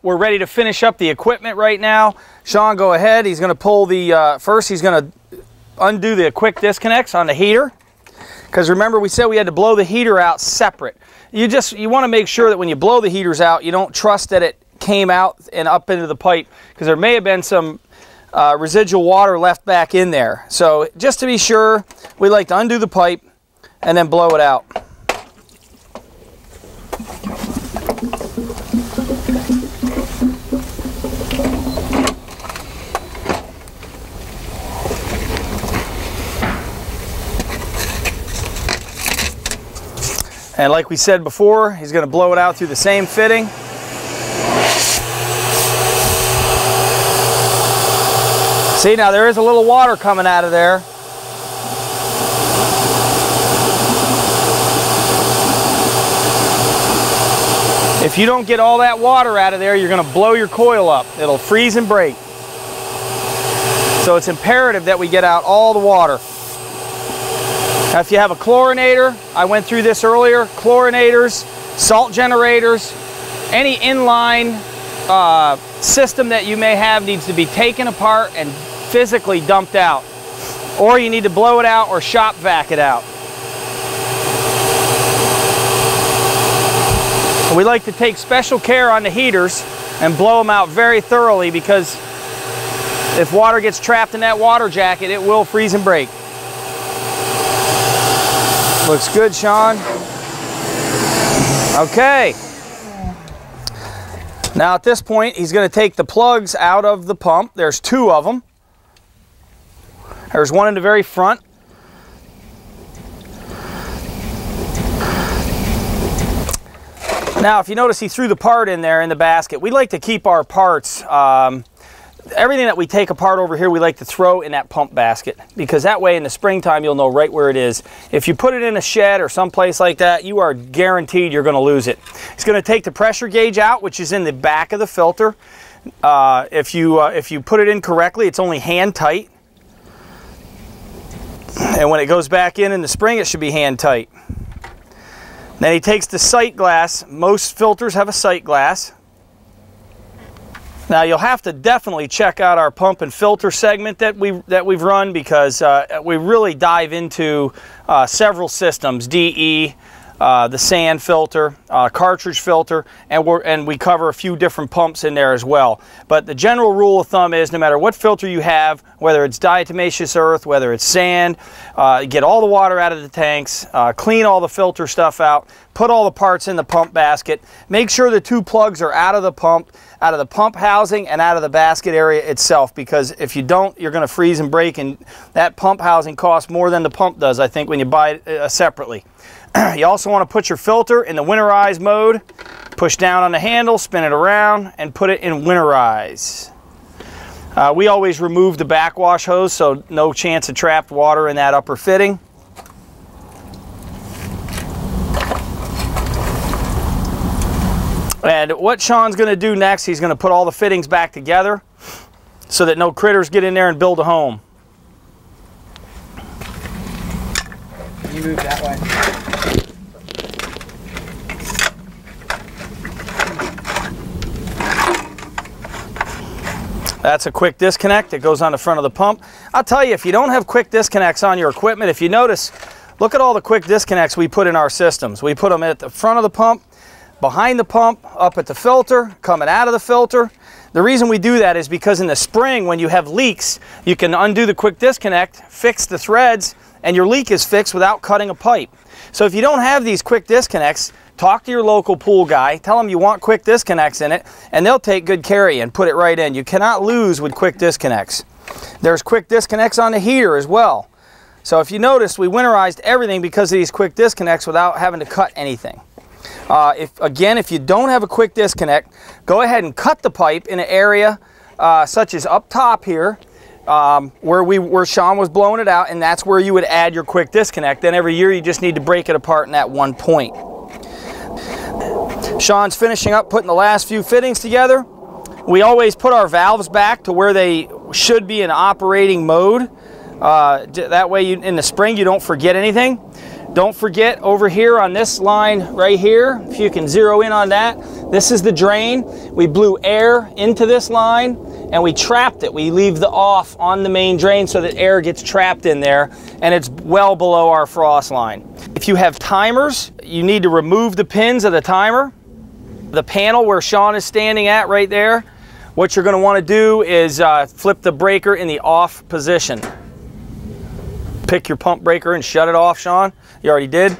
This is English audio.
we're ready to finish up the equipment right now. Sean, go ahead. He's going to pull the, first he's going to undo the quick disconnects on the heater. Because remember, we said we had to blow the heater out separate. You want to make sure that when you blow the heaters out, you don't trust that it came out and up into the pipe, because there may have been some residual water left back in there. So just to be sure, we like to undo the pipe and then blow it out. And like we said before, he's going to blow it out through the same fitting. See, now there is a little water coming out of there. If you don't get all that water out of there, you're going to blow your coil up. It'll freeze and break. So it's imperative that we get out all the water. Now, if you have a chlorinator, I went through this earlier, chlorinators, salt generators, any inline system that you may have needs to be taken apart and physically dumped out. Or you need to blow it out or shop vac it out. We like to take special care on the heaters and blow them out very thoroughly, because if water gets trapped in that water jacket, it will freeze and break. Looks good, Sean. Okay. Now at this point, he's going to take the plugs out of the pump. There's two of them. There's one in the very front. Now, if you notice, he threw the part in there in the basket. We like to keep our parts, everything that we take apart over here, we like to throw in that pump basket, because that way in the springtime you'll know right where it is. If you put it in a shed or someplace like that, you are guaranteed you're going to lose it. He's going to take the pressure gauge out, which is in the back of the filter. If you put it in correctly, it's only hand tight. And when it goes back in the spring, it should be hand tight. Then he takes the sight glass. Most filters have a sight glass. Now you'll have to definitely check out our pump and filter segment that we've run, because we really dive into several systems: DE, the sand filter, cartridge filter, and we cover a few different pumps in there as well. But the general rule of thumb is, no matter what filter you have, whether it's diatomaceous earth, whether it's sand, get all the water out of the tanks, clean all the filter stuff out, put all the parts in the pump basket, make sure the two plugs are out of the pump housing and out of the basket area itself, because if you don't, you're going to freeze and break, and that pump housing costs more than the pump does, I think, when you buy it separately. You also want to put your filter in the winterize mode. Push down on the handle, spin it around, and put it in winterize. We always remove the backwash hose, so no chance of trapped water in that upper fitting. And what Sean's going to do next, he's going to put all the fittings back together so that no critters get in there and build a home. You move that way. That's a quick disconnect that goes on the front of the pump. I'll tell you, if you don't have quick disconnects on your equipment, if you notice, look at all the quick disconnects we put in our systems. We put them at the front of the pump, behind the pump, up at the filter, coming out of the filter. The reason we do that is because in the spring, when you have leaks, you can undo the quick disconnect, fix the threads, and your leak is fixed without cutting a pipe. So if you don't have these quick disconnects, talk to your local pool guy, tell them you want quick disconnects in it, and they'll take good care of you and put it right in. You cannot lose with quick disconnects. There's quick disconnects on the heater as well. So if you notice, we winterized everything because of these quick disconnects without having to cut anything. If you don't have a quick disconnect, go ahead and cut the pipe in an area such as up top here, where Sean was blowing it out, and that's where you would add your quick disconnect. Then every year you just need to break it apart in that one point. Sean's finishing up putting the last few fittings together. We always put our valves back to where they should be in operating mode. That way in the spring you don't forget anything. Don't forget over here on this line right here, if you can zero in on that, this is the drain. We blew air into this line and we trapped it. We leave the off on the main drain so that air gets trapped in there, and it's well below our frost line. If you have timers, you need to remove the pins of the timer. The panel where Sean is standing at right there, what you're going to want to do is flip the breaker in the off position. Pick your pump breaker and shut it off, Sean. You already did.